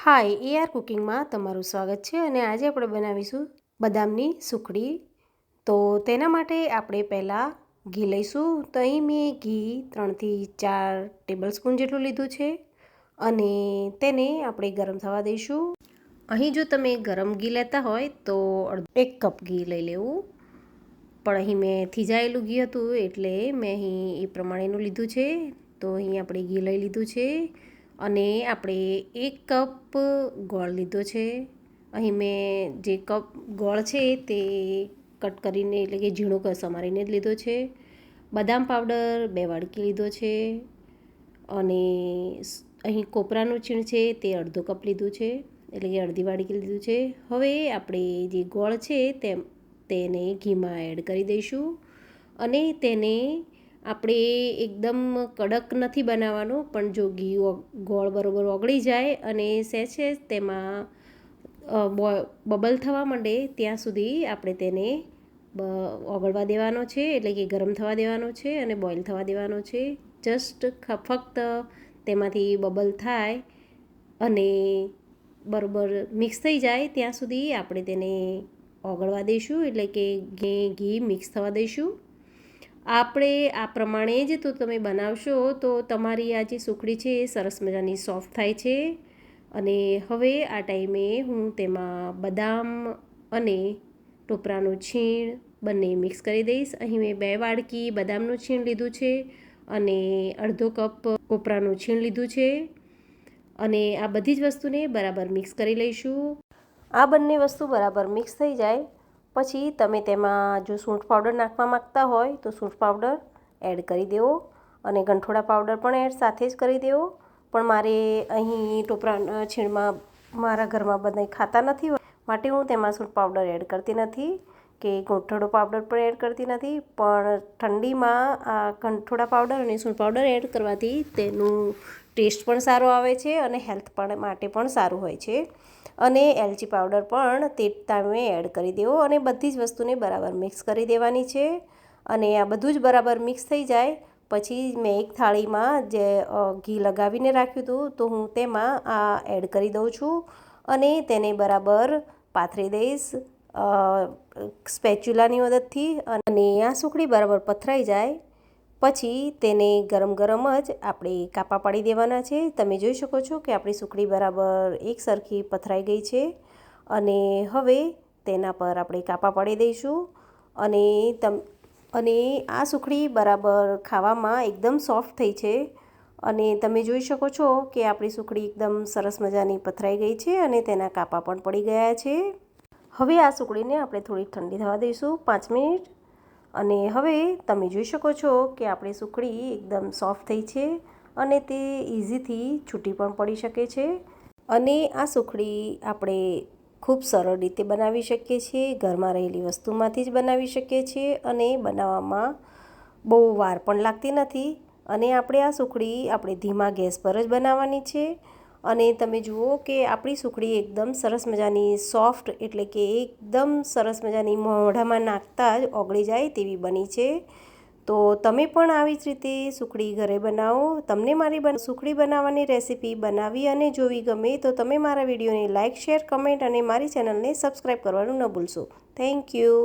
હાય AR કુકિંગમાં તમારું સ્વાગત છે અને આજે આપણે બનાવીશું બદામની સુખડી. તો તેના માટે આપણે પહેલાં ઘી લઈશું. તો અહીં મેં ઘી 3થી 4 ટેબલ સ્પૂન જેટલું લીધું છે અને તેને આપણે ગરમ થવા દઈશું. અહીં જો તમે ગરમ ઘી લેતા હોય તો 1 કપ ઘી લઈ લેવું, પણ અહીં મેં થીજાયેલું ઘી હતું એટલે મેં અહીં એ પ્રમાણેનું લીધું છે. તો અહીં આપણે ઘી લઈ લીધું છે અને આપણે 1 કપ ગોળ લીધો છે. અહીં મેં જે કપ ગોળ છે તે કટ કરીને એટલે કે ઝીણો સમારીને જ લીધો છે. બદામ પાવડર 2 વાડકી લીધો છે અને અહીં કોપરાનું છીણ છે તે અડધો કપ લીધું છે, એટલે કે અડધી વાડકી લીધું છે. હવે આપણે જે ગોળ છે તેને ઘીમાં એડ કરી દઈશું અને તેને આપણે એકદમ કડક નથી બનાવવાનું, પણ જો ઘી ગોળ બરોબર ઓગળી જાય અને સહેજ તેમાં બબલ થવા માંડે ત્યાં સુધી આપણે તેને ઓગળવા દેવાનો છે, એટલે કે ગરમ થવા દેવાનો છે અને બોઇલ થવા દેવાનો છે. જસ્ટ ફક્ત તેમાંથી બબલ થાય અને બરોબર મિક્સ થઈ જાય ત્યાં સુધી આપણે તેને ઓગળવા દઈશું, એટલે કે ઘી મિક્સ થવા દઈશું. આપણે આ પ્રમાણે જ તો તમે બનાવશો તો તમારી આ જે સુખડી છે એ સરસ મજાની સોફ્ટ થાય છે. અને હવે આ ટાઈમે હું તેમાં બદામ અને ટોપરાનું છીણ બંને મિક્સ કરી દઈશ. અહીં મેં 2 વાડકી બદામનું છીણ લીધું છે અને અડધો કપ કોપરાનું છીણ લીધું છે અને આ બધી જ વસ્તુને બરાબર મિક્સ કરી લઈશું. આ બંને વસ્તુ બરાબર મિક્સ થઈ જાય પછી તમે તેમાં જો સૂંઠ પાવડર નાખવા માગતા હોય તો સૂંઠ પાવડર એડ કરી દેવો અને ગંઠોડા પાવડર પણ સાથે જ કરી દેવો. પણ મારે અહીં ટોપરાના છીણમાં મારા ઘરમાં બધા ખાતા નથી માટે હું તેમાં સૂંઠ પાવડર એડ કરતી નથી કે ગંઠોડો પાવડર પણ એડ કરતી નથી. પણ ઠંડીમાં આ ગંઠોડા પાવડર અને સૂંઠ પાવડર એડ કરવાથી તેનું ટેસ્ટ પણ સારો આવે છે અને હેલ્થ માટે પણ સારું હોય છે. અને એલચી પાવડર પણ તે ટાઈમે એડ કરી દેવો અને બધી જ વસ્તુને બરાબર મિક્સ કરી દેવાની છે. અને આ બધું જ બરાબર મિક્સ થઈ જાય પછી મેં એક થાળીમાં જે ઘી લગાવીને રાખ્યું હતું તો હું તેમાં આ એડ કરી દઉં છું અને તેને બરાબર પાથરી દઈશ સ્પેચ્યુલાની મદદથી. અને આ સુખડી બરાબર પથરાઈ જાય પછી તેને ગરમ ગરમ જ આપણે કાપા પાડી દેવાના છે. તમે જોઈ શકો છો કે આપણી સુખડી બરાબર એકસરખી પથરાઈ ગઈ છે અને હવે તેના પર આપણે કાપા પાડી દઈશું. અને આ સુખડી બરાબર ખાવામાં એકદમ સોફ્ટ થઈ છે અને તમે જોઈ શકો છો કે આપણી સુખડી એકદમ સરસ મજાની પથરાઈ ગઈ છે અને તેના કાપા પણ પડી ગયા છે. હવે આ સુખડીને આપણે થોડી ઠંડી થવા દઈશું 5 મિનિટ. અને હવે તમે જોઈ શકો છો કે આપણી સુખડી એકદમ સોફ્ટ થઈ છે અને તે ઇઝીથી છૂટી પણ પડી શકે છે. અને આ સુખડી આપણે ખૂબ સરળ રીતે બનાવી શકીએ છીએ, ઘરમાં રહેલી વસ્તુમાંથી જ બનાવી શકીએ છીએ અને બનાવવામાં બહુ વાર પણ લાગતી નથી. અને આપણે આ સુખડી આપણે ધીમા ગેસ પર જ બનાવવાની છે. અને તમે જુઓ કે આપણી સુખડી એકદમ સરસ મજાની સોફ્ટ, એટલે કે એકદમ સરસ મજાની મોઢામાં નાખતા જ ઓગળી જાય તેવી બની છે. તો તમે પણ આવી જ રીતે સુખડી ઘરે બનાવો. તમને મારી સુખડી બનાવવાની રેસીપી બનાવી અને જોવી ગમે તો તમે મારા વિડીયોને લાઇક, શેર, કમેન્ટ અને મારી ચેનલને સબસ્ક્રાઈબ કરવાનું ન ભૂલશો. Thank you.